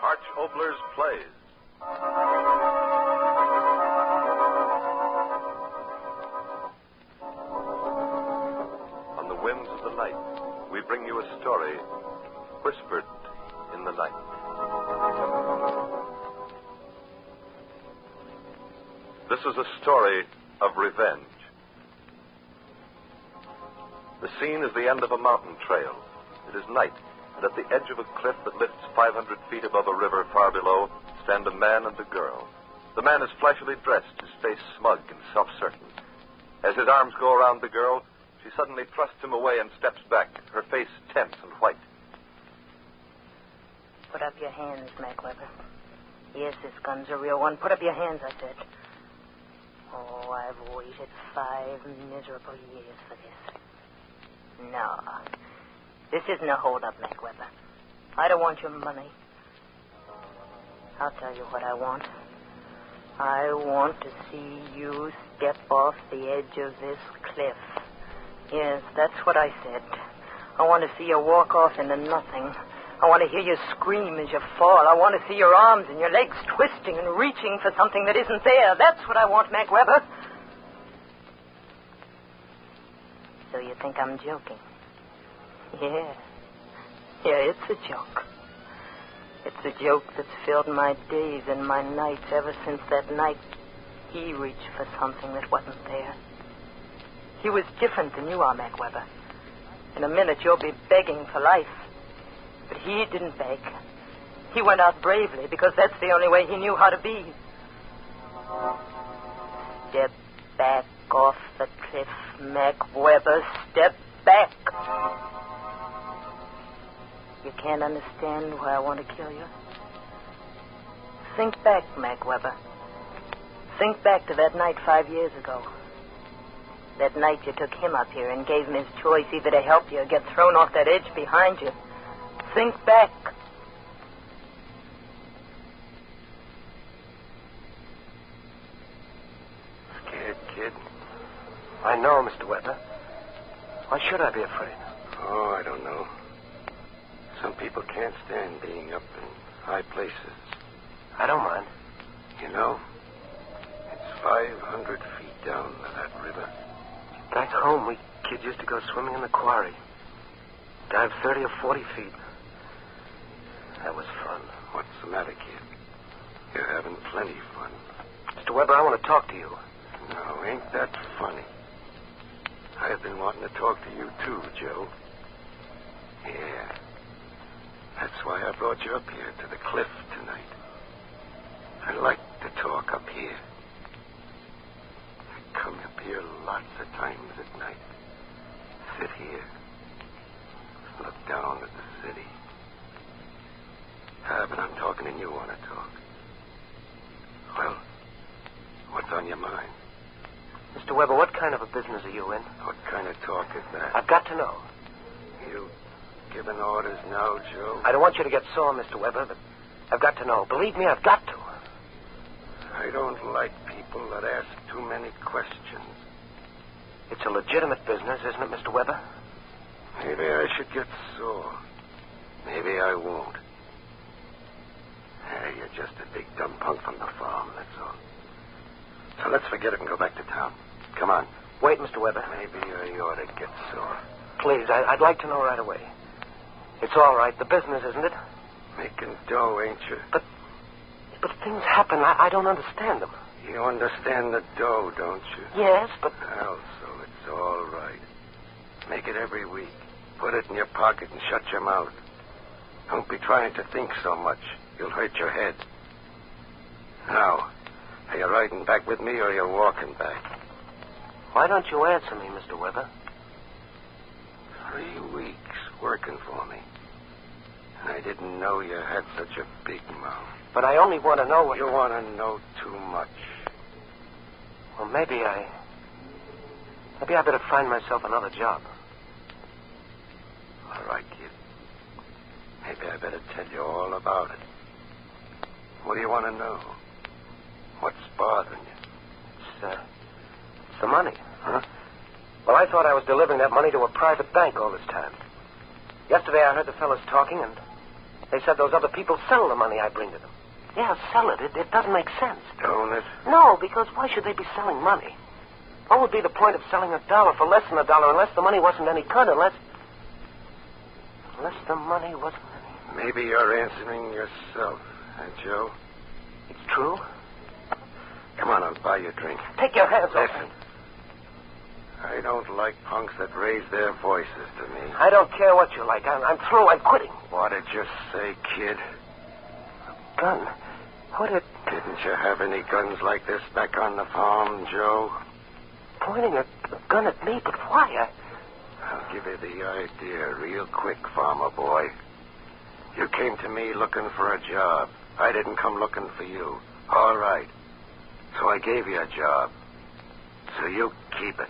Arch Oboler's plays. On the whims of the night, we bring you a story whispered in the night. This is a story of revenge. The scene is the end of a mountain trail. It is night, and at the edge of a cliff that lifts 500 feet above a river far below stand a man and a girl. The man is flashily dressed, his face smug and self-certain. As his arms go around the girl, she suddenly thrusts him away and steps back, her face tense and white. Put up your hands, Mac Weber. Yes, this gun's a real one. Put up your hands, I said. Oh, I've waited 5 miserable years for this. No. This isn't a hold-up, Mac Weber. I don't want your money. I'll tell you what I want. I want to see you step off the edge of this cliff. Yes, that's what I said. I want to see you walk off into nothing. I want to hear you scream as you fall. I want to see your arms and your legs twisting and reaching for something that isn't there. That's what I want, Mac Weber. So you think I'm joking? Yeah, it's a joke. It's a joke that's filled my days and my nights ever since that night he reached for something that wasn't there. He was different than you are, Mac Weber. In a minute, you'll be begging for life. But he didn't beg. He went out bravely because that's the only way he knew how to be. Step back off the cliff, Mac Weber. Step back. You can't understand why I want to kill you? Think back, Mac Weber. Think back to that night 5 years ago. That night you took him up here and gave him his choice either to help you or get thrown off that edge behind you. Think back. Scared, kid? I know, Mr. Weber. Why should I be afraid? Oh, I don't know. Some people can't stand being up in high places. I don't mind. You know, it's 500 feet down to that river. Back home, we kids used to go swimming in the quarry. Dive 30 or 40 feet. That was fun. What's the matter, kid? You're having plenty of fun. Mr. Weber, I want to talk to you. No, ain't that funny? I've been wanting to talk to you, too, Joe. Yeah. That's why I brought you up here to the cliff tonight. I like to talk up here. I come up here lots of times at night. Sit here. Look down at the city. But I'm talking and you want to talk. Well, what's on your mind? Mr. Weber, what kind of a business are you in? What kind of talk is that? I've got to know. You giving orders now, Joe? I don't want you to get sore, Mr. Weber, but I've got to know. Believe me, I've got to. I don't like people that ask too many questions. It's a legitimate business, isn't it, Mr. Weber? Maybe I should get sore. Maybe I won't. Hey, you're just a big dumb punk from the farm, that's all. So let's forget it and go back to town. Come on. Wait, Mr. Weber. Maybe I ought to get sore. Please, I'd like to know right away. It's all right. The business, isn't it? Making dough, ain't you? But things happen. I don't understand them. You understand the dough, don't you? Yes, but... Well, so it's all right. Make it every week. Put it in your pocket and shut your mouth. Don't be trying to think so much. You'll hurt your head. Now, are you riding back with me or are you walking back? Why don't you answer me, Mr. Weber? 3 weeks working for me. And I didn't know you had such a big mouth. But I only want to know what... You want to know too much. Well, maybe I better find myself another job. All right, kid. Maybe I better tell you all about it. What do you want to know? What's bothering you? It's the money. Huh? Well, I thought I was delivering that money to a private bank all this time. Yesterday I heard the fellas talking, and They said those other people sell the money I bring to them. Yeah, sell it. It doesn't make sense. Don't it? No, because why should they be selling money? What would be the point of selling $1 for less than $1 unless the money wasn't any good, unless the money wasn't any... Maybe you're answering yourself, Joe? It's true? Come on, I'll buy you a drink. Take your hands off Listen. me. I don't like punks that raise their voices to me. I don't care what you like. I'm through. I'm quitting. What did you say, kid? Gun? What did... Didn't you have any guns like this back on the farm, Joe? Pointing a gun at me, but why? I'll give you the idea real quick, farmer boy. You came to me looking for a job. I didn't come looking for you. All right. So I gave you a job. So you keep it.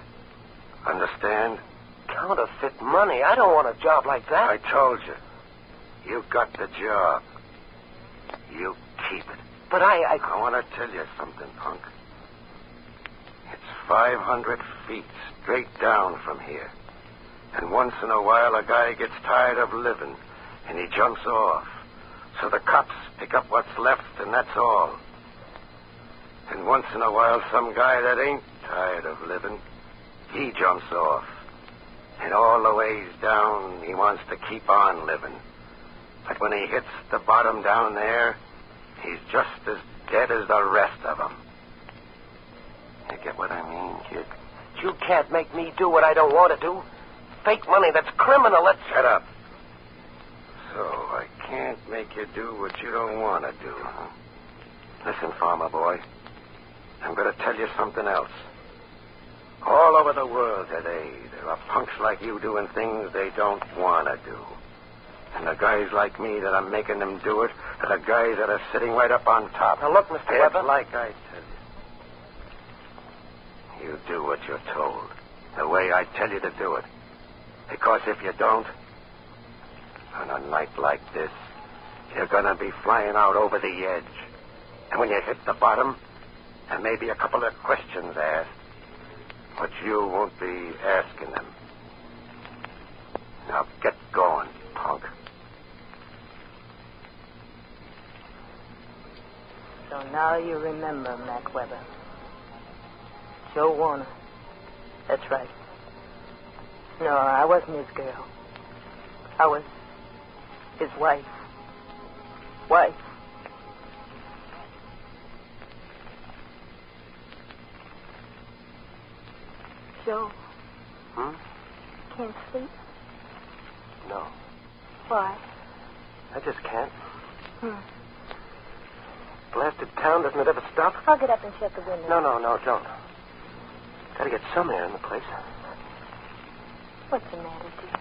Understand? Counterfeit money? I don't want a job like that. I told you. You got the job. You keep it. But I want to tell you something, punk. It's 500 feet straight down from here. And once in a while, a guy gets tired of living, and he jumps off. So the cops pick up what's left, and that's all. And once in a while, some guy that ain't tired of living, he jumps off. And all the ways down, he wants to keep on living. But when he hits the bottom down there, he's just as dead as the rest of them. You get what I mean, kid? You can't make me do what I don't want to do. Fake money, that's criminal. Let's... Shut up. So I can't make you do what you don't want to do, huh? Listen, farmer boy. I'm going to tell you something else. All over the world today, there are punks like you doing things they don't want to do. And the guys like me that are making them do it are the guys that are sitting right up on top. Now, look, Mr. It's Weber. like I tell you. You do what you're told, the way I tell you to do it. Because if you don't, on a night like this, you're going to be flying out over the edge. And when you hit the bottom, there may be a couple of questions asked, but you won't be asking them. Now get going, punk. So now you remember, Mac Weber. Joe Warner. That's right. No, I wasn't his girl. I was his wife. Wife. Joe. Can't sleep? No. Why? I just can't. Blasted town, doesn't it ever stop? I'll get up and shut the window. No, don't. Gotta get some air in the place. What's the matter, dear?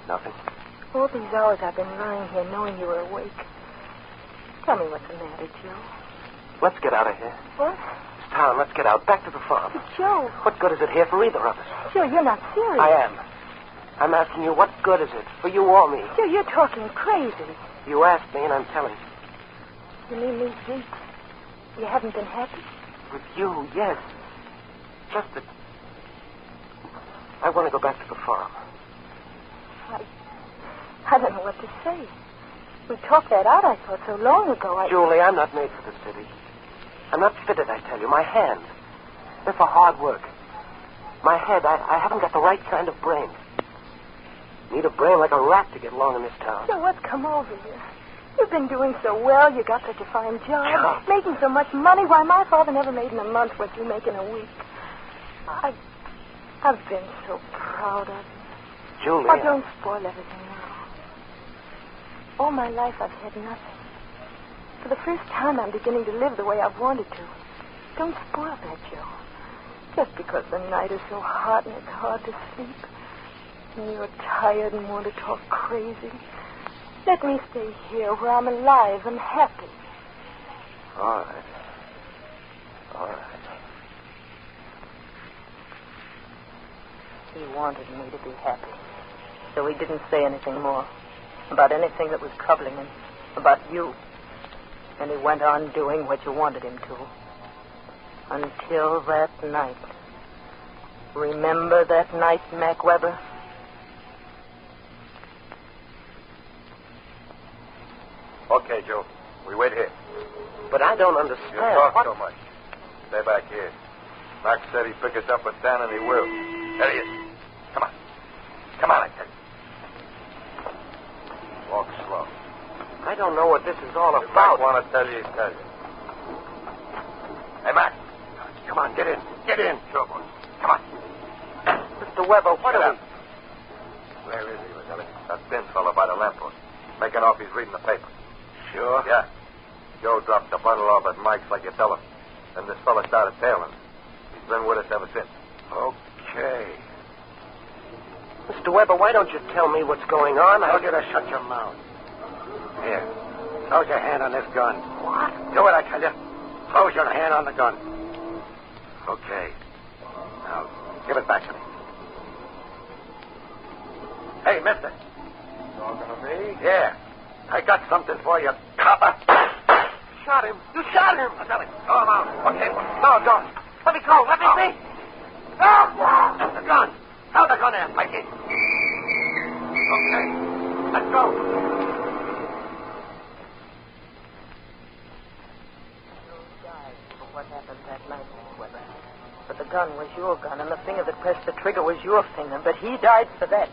Nothing. All these hours I've been lying here knowing you were awake. Tell me what's the matter, Joe. Let's get out of here. What? It's town. Let's get out. Back to the farm. But Joe. What good is it here for either of us? Joe, you're not serious. I am. I'm asking you, what good is it for you or me? Joe, you're talking crazy. You asked me, and I'm telling you. You mean these weeks you haven't been happy? With you, yes. Just that I want to go back to the farm. I don't know what to say. We talked that out, I thought, so long ago. Julie, I'm not made for the city. I'm not fitted, I tell you. My hands, they're for hard work. My head, I haven't got the right kind of brain. Need a brain like a rat to get along in this town. So what's come over you? You've been doing so well. You got such a fine job. Making so much money. Why, my father never made in a month what you make in a week. I've been so proud of you. Julie. Oh, don't spoil everything now. All my life I've had nothing. For the first time I'm beginning to live the way I've wanted to. Don't spoil that, Joe. Just because the night is so hot and it's hard to sleep. And you're tired and want to talk crazy. Let me stay here where I'm alive and happy. All right. He wanted me to be happy. So he didn't say anything more about anything that was troubling him, about you. And he went on doing what you wanted him to. Until that night. Remember that night, Mac Weber? Okay, Joe. We wait here. But I don't understand. You talk so much. Stay back here. Max said he'd pick us up at 10, and he will. There he is. Come on. Come on, I tell you. Walk slow. I don't know what this is all If about. Mac want to tell you, tell you. Hey, Mac. Come on, get in. Get in. Sure, boy. Come on. Mr. Weber, what Get are up. Where is he, Vasily? That thin fellow by the lamppost. Making off he's reading the paper. Sure. Yeah. Joe dropped the bundle off at Mike's like you tell him. Then this fella started tailing. He's been with us ever since. Okay. Mr. Weber, why don't you tell me what's going on? I told you to shut your mouth. Here. Close your hand on this gun. What? Do it, I tell you. Close your hand on the gun. Okay. Now, give it back to me. Hey, mister. Talking to me? Yeah. I got something for you, copper. Shot him. You shot him. Vasily, throw him out. Okay. No, don't. Let me go. Let me be. No! The gun. Throw the gun in, Mikey. Okay. Let's go. What happened that night, Miss Weber? But the gun was your gun, and the finger that pressed the trigger was your finger. But he died for that,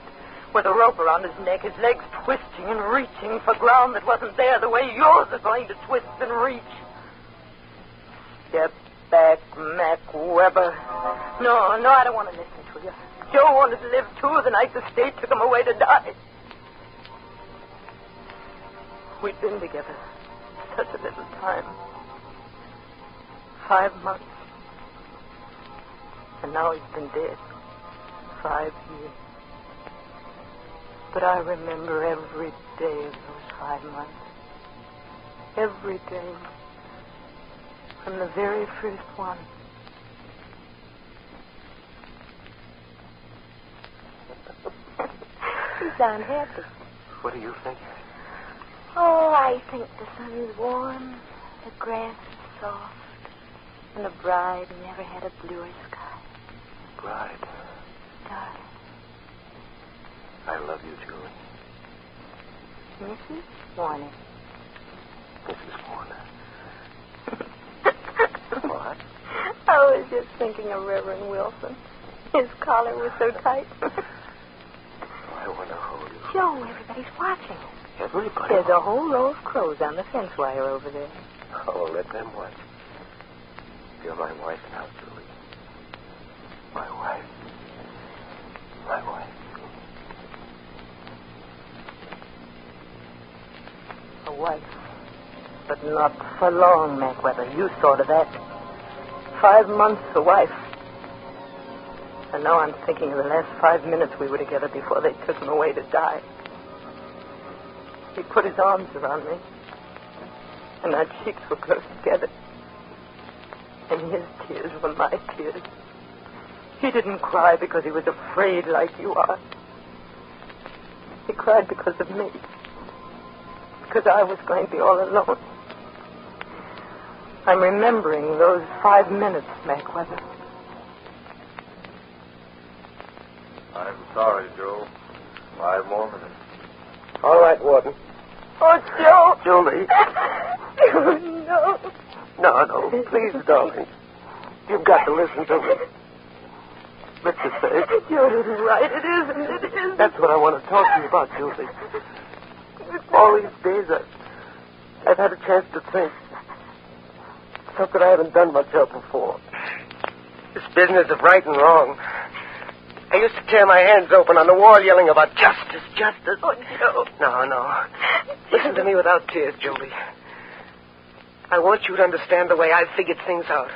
with a rope around his neck, his legs twisting and reaching for ground that wasn't there the way yours are going to twist and reach. Step back, Mac Weber. No, I don't want to listen to you. Joe wanted to live, too, the night the state took him away to die. We'd been together such a little time. 5 months. And now he's been dead 5 years. But I remember every day of those 5 months. Every day. From the very first one. You sound happy. What do you think? Oh, I think the sun is warm, the grass is soft, and the bride never had a bluer sky. Bride. Darling. I love you, Julie. Mrs. Warner. Mrs. Warner. What? I was just thinking of Reverend Wilson. His collar was so tight. I want to hold you. Joe, everybody's watching. Everybody? There's a whole row of crows on the fence wire over there. Oh, let them watch. You're my wife now, Julie. My wife. My wife. A wife. But not for long, Mac Weber. You saw to that. 5 months a wife. And now I'm thinking of the last 5 minutes we were together before they took him away to die. He put his arms around me. And our cheeks were close together. And his tears were my tears. He didn't cry because he was afraid like you are. He cried because of me. Because I was going to be all alone. I'm remembering those 5 minutes, Mac Weber. I'm sorry, Joe. 5 more minutes. All right, Warden. Oh, Joe! Julie. No. No, please, darling. You've got to listen to me. Mr. Safe. You're right. It isn't. It isn't. That's what I want to talk to you about, Julie. All these days, I've had a chance to think. Something I haven't done much of before. This business of right and wrong. I used to tear my hands open on the wall yelling about justice, justice. Oh, Joe. No. Listen to me without tears, Julie. I want you to understand the way I've figured things out.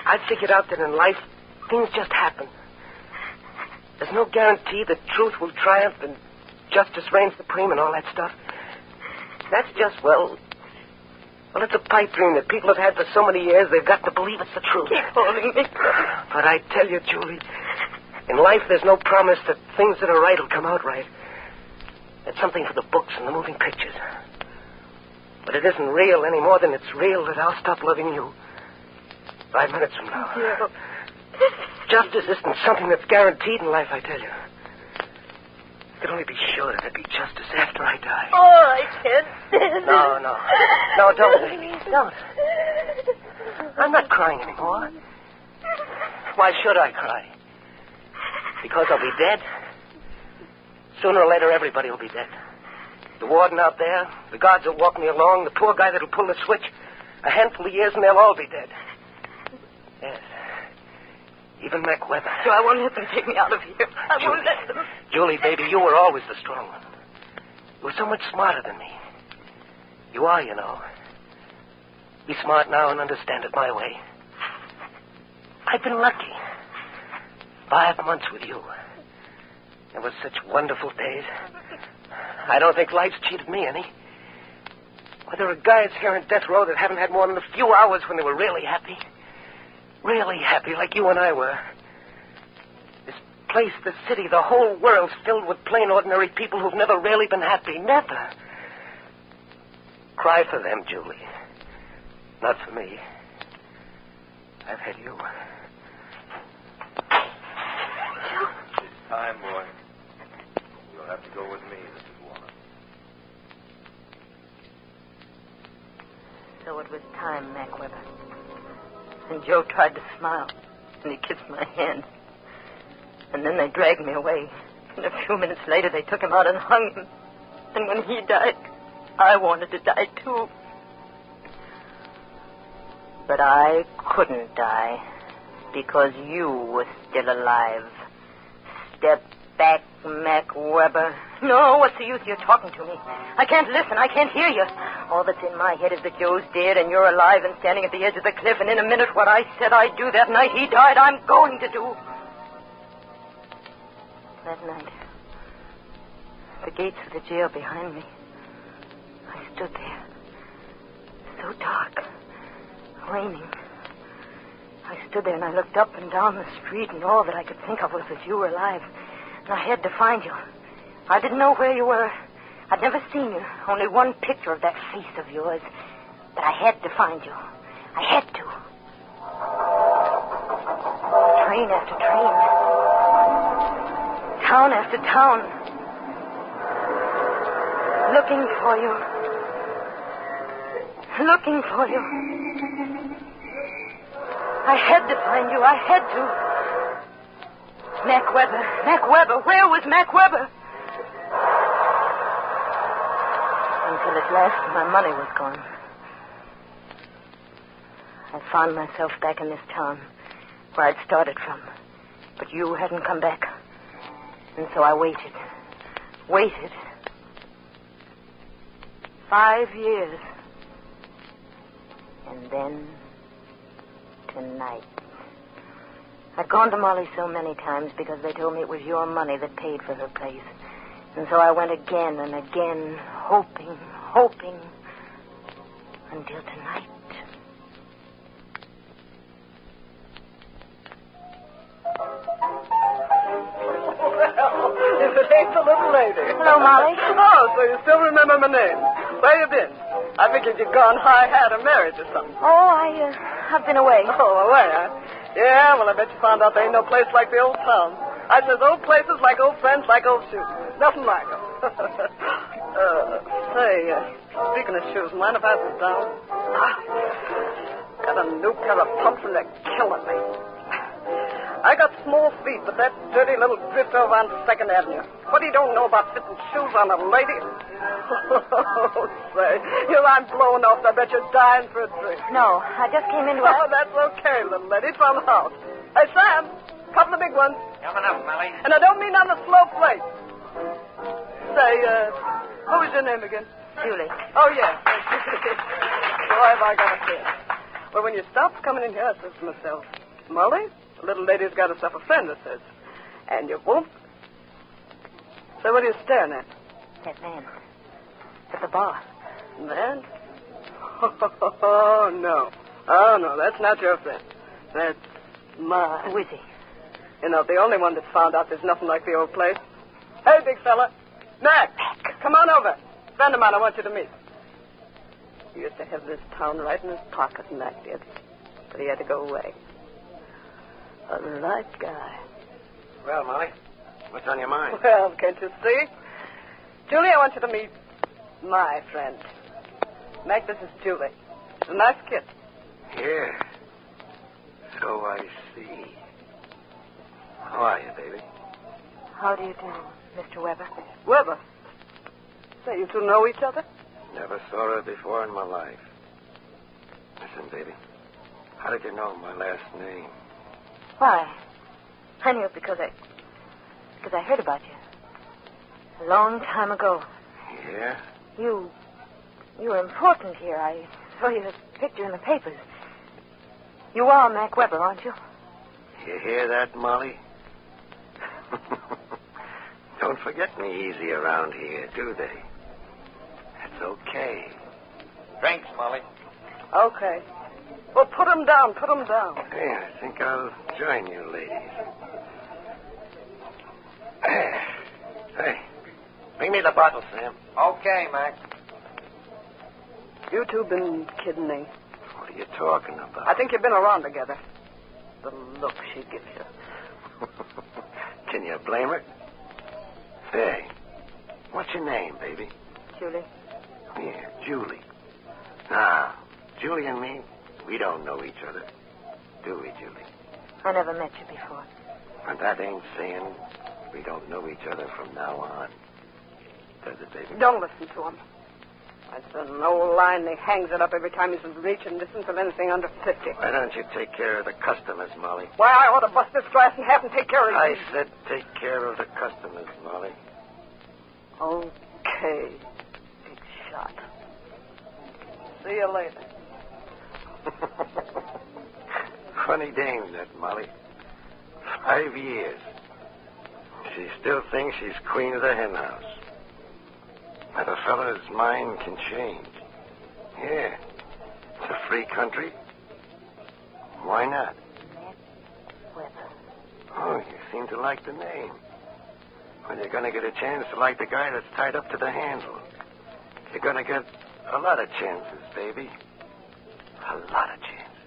I've figured out that in life, things just happen. There's no guarantee that truth will triumph and justice reigns supreme and all that stuff. That's just, well, it's a pipe dream that people have had for so many years, they've got to believe it's the truth. Keep holding me. But I tell you, Julie, in life there's no promise that things that are right will come out right. It's something for the books and the moving pictures. But it isn't real any more than it's real that I'll stop loving you 5 minutes from now. Joe. Justice isn't something that's guaranteed in life, I tell you. I could only be sure that there'd be justice after I die. Oh, I can't No, no. No, don't, baby. Don't. I'm not crying anymore. Why should I cry? Because I'll be dead? Sooner or later, everybody will be dead. The warden out there, the guards that walk me along, the poor guy that'll pull the switch. A handful of years and they'll all be dead. Yes. Even Mac Weber. So I won't let them take me out of here. I won't let them. Julie, baby, you were always the strong one. You were so much smarter than me. You are, you know. Be smart now and understand it my way. I've been lucky. 5 months with you. There were such wonderful days. I don't think life's cheated me any. Well, there are guys here in death row that haven't had more than a few hours when they were really happy. Really happy, like you and I were. This place, the city, the whole world's filled with plain, ordinary people who've never really been happy. Never. Cry for them, Julie. Not for me. I've had you. It's time, boy. You'll have to go with me, Mrs. Warner. So it was time, Mac Weber. And Joe tried to smile, and he kissed my hand. And then they dragged me away. And a few minutes later, they took him out and hung him. And when he died, I wanted to die, too. But I couldn't die because you were still alive. Step back, Mac Weber. No, what's the use of you talking to me? I can't listen. I can't hear you. All that's in my head is that Joe's dead and you're alive and standing at the edge of the cliff, and in a minute what I said I'd do that night he died, I'm going to do. That night, the gates of the jail behind me, I stood there. So dark. Raining. I stood there and I looked up and down the street, and all that I could think of was that you were alive. And I had to find you. I didn't know where you were. I'd never seen you. Only one picture of that face of yours. But I had to find you. I had to. Train after train. Town after town. Looking for you. Looking for you. I had to find you. I had to. Mac Weber. Mac Weber. Where was Mac Weber? Until at last my money was gone. I found myself back in this town where I'd started from. But you hadn't come back. And so I waited. Waited. 5 years. And then, tonight. I'd gone to Molly so many times because they told me it was your money that paid for her place. And so I went again and again, hoping, until tonight. If it ain't the little lady. Hello, Molly. Oh, so you still remember my name. Where you been? I figured you'd gone high-hat or married or something. Oh, I've been away. Oh, away, huh? Yeah, well, I bet you found out there ain't no place like the old town. I says old places like old friends, like old shoes. Nothing like them. Speaking of shoes, mind if I sit down? Got a new pair of pumps and they're killing me. I got small feet, but that dirty little drift over on 2nd Avenue. What he don't know about fitting shoes on a lady? Oh, say, here I'm blowing off. I bet you're dying for a drink. No, I just came into Oh, that's okay, little lady. From the house. Hey, Sam, couple of big ones. Coming up, Molly. And I don't mean on the slow plate. Say, what was your name again? Julie. Oh, yeah. Boy, have I got a fear. Well, when you stopped coming in here, I says to myself, Molly, the little lady's got herself a friend, I says. And you won't. So what are you staring at? That man. At the bar. Man? Oh, no. Oh, no, that's not your friend. That's mine. Who is he? You know, the only one that found out there's nothing like the old place. Hey, big fella. Mac. Come on over. Friend of mine I want you to meet. He used to have this town right in his pocket, Mac did. But he had to go away. A right guy. Well, Molly, what's on your mind? Well, can't you see? Julie, I want you to meet my friend. Mac, this is Julie. She's a nice kid. Yeah. So I see. How are you, baby? How do you do, Mr. Weber? Weber? Say, you two know each other? Never saw her before in my life. Listen, baby. How did you know my last name? Why? I knew it because I heard about you. A long time ago. Yeah? You were important here. I saw your picture in the papers. You are Mac Weber, aren't you? You hear that, Molly? Don't forget me easy around here, do they? It's okay. Drinks, Molly. Okay. Well, put him down. Hey, I think I'll join you, ladies. Hey, bring me the bottle, Sam. Okay, Mac. You two been kidding me. What are you talking about? I think you've been around together. The look she gives you. Can you blame her? Hey, what's your name, baby? Julie. Yeah, Julie. Now, Julie and me, we don't know each other. Do we, Julie? I never met you before. And that ain't saying we don't know each other from now on. Does it, baby? Don't listen to him. That's an old line. He hangs it up every time he's reaching distance of anything under 50. Why don't you take care of the customers, Molly? Why, I ought to bust this glass in half and take care of I you. said take care of the customers, Molly. Okay, big shot. See you later. Funny dame, that Molly. 5 years. She still thinks she's queen of the hen house. But a fella's mind can change. Yeah. It's a free country. Why not? Mac Weber. Oh, you seem to like the name. Well, you're going to get a chance to like the guy that's tied up to the handle. You're going to get a lot of chances, baby. A lot of chances.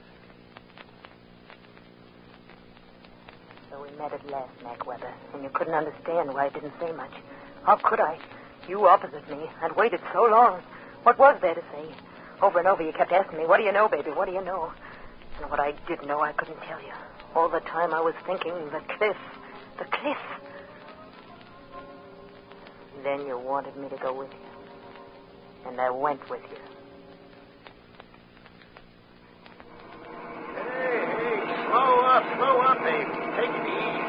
So we met at last, Mac Weber, and you couldn't understand why I didn't say much. How could I? You opposite me. I'd waited so long. What was there to say? Over and over you kept asking me, what do you know, baby? What do you know? And what I did know, I couldn't tell you. All the time I was thinking, the cliff. The cliff. Then you wanted me to go with you. And I went with you. Hey, slow up, baby. Take it easy.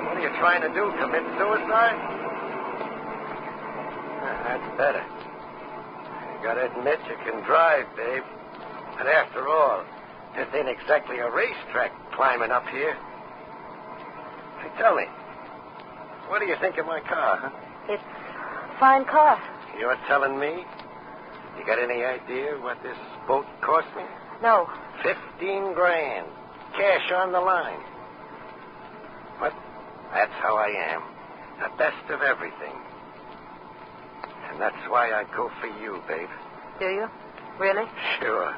What are you trying to do, commit suicide? That's better. You gotta admit you can drive, babe. And after all, this ain't exactly a racetrack climbing up here. Hey, tell me, what do you think of my car, huh? It's a fine car. You're telling me? You got any idea what this boat cost me? No. 15 grand. Cash on the line. But that's how I am. The best of everything. And that's why I go for you, babe. Do you? Really? Sure.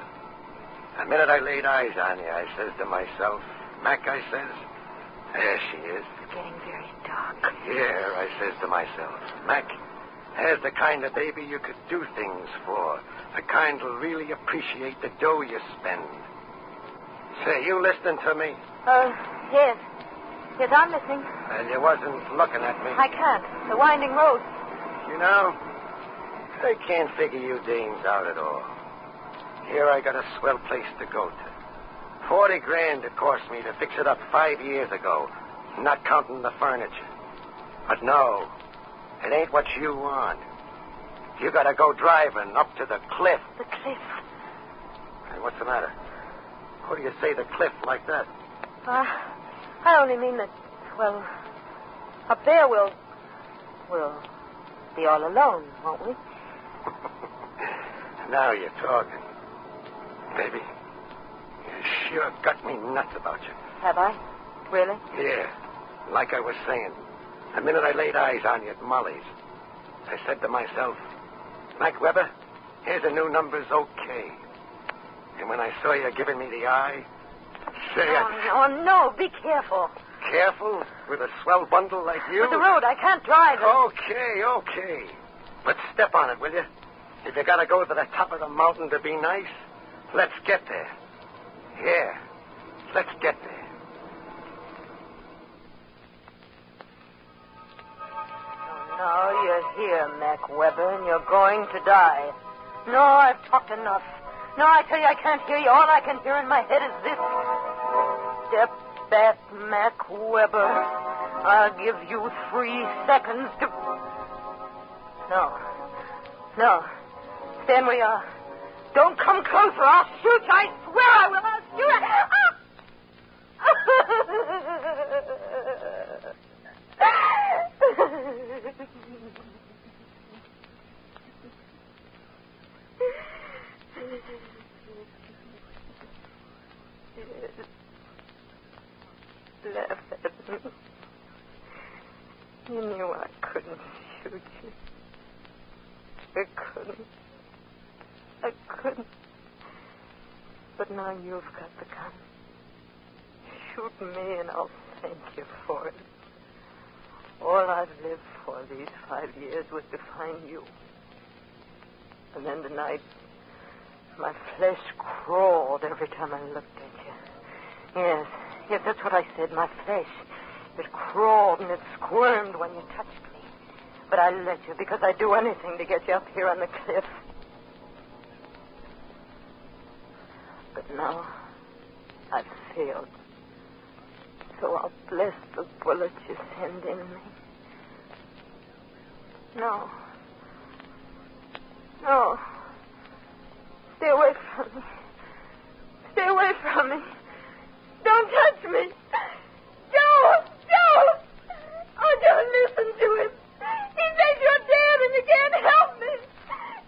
The minute I laid eyes on you, I says to myself, Mac, I says, there she is. It's getting very dark. Here, I says to myself, Mac, there's the kind of baby you could do things for. The kind who'll really appreciate the dough you spend. Say, you listening to me? Yes. Yes, I'm listening. Well, you wasn't looking at me. I can't. The winding road. You know, I can't figure you dames out at all. Here I got a swell place to go to. 40 grand it cost me to fix it up 5 years ago, not counting the furniture. But no, it ain't what you want. You gotta go driving up to the cliff. The cliff. Hey, what's the matter? What do you say, the cliff like that? I only mean that, well, up there we'll be all alone, won't we? Now you're talking. Baby, you sure got me nuts about you. Have I? Really? Yeah, like I was saying. The minute I laid eyes on you at Molly's, I said to myself, Mac Weber, here's a new number's okay. And when I saw you giving me the eye, say No, be careful. Careful with a swell bundle like you? But the road, I can't drive it. Okay. But step on it, will you? If you gotta go to the top of the mountain to be nice, let's get there. Yeah, let's get there. Now you're here, Mac Weber, and you're going to die. No, I've talked enough. No, I tell you, I can't hear you. All I can hear in my head is this. Step back, Mac Weber. I'll give you 3 seconds to... No. Stand where you are. Don't come closer. I'll shoot you. I swear I will. I'll shoot you. Laugh at me. You knew I couldn't shoot you. I couldn't. But now you've got the gun. Shoot me and I'll thank you for it. All I've lived for these 5 years was to find you. And then tonight, my flesh crawled every time I looked at you. Yes, that's what I said, my flesh. It crawled and it squirmed when you touched me. But I let you because I'd do anything to get you up here on the cliff. But now, I've failed. So I'll bless the bullet you send in me. No. Stay away from me. Stay away from me. Don't touch me. Don't. Oh, don't listen to him. He says you're dead and you can't help me.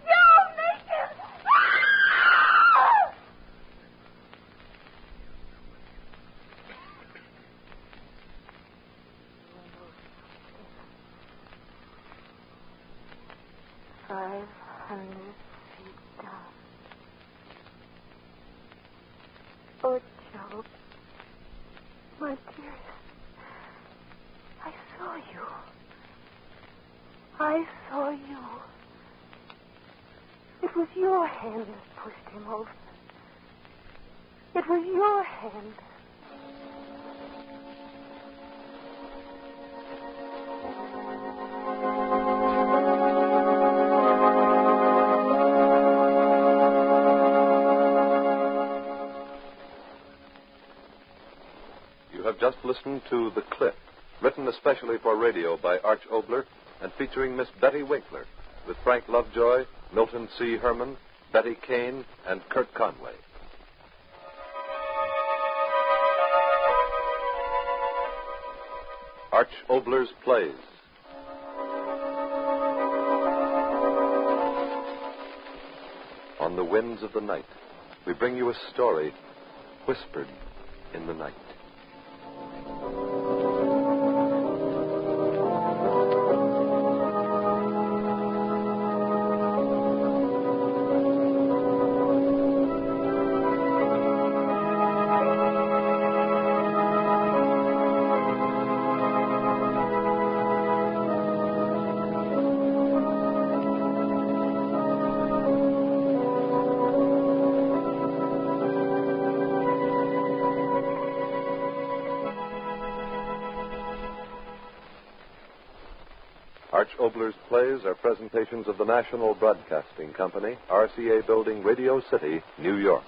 Don't make him. Ah! 500 feet down. Oh, Joe. My dearest. I saw you. It was your hand that pushed him over. It was your hand. You have just listened to The Cliff, written especially for radio by Arch Oboler and featuring Miss Betty Winkler, with Frank Lovejoy, Milton C. Herman, Betty Kane, and Kurt Conway. Arch Oboler's Plays. On the winds of the night, we bring you a story whispered in the night. Arch Oboler's Plays are presentations of the National Broadcasting Company, RCA Building, Radio City, New York.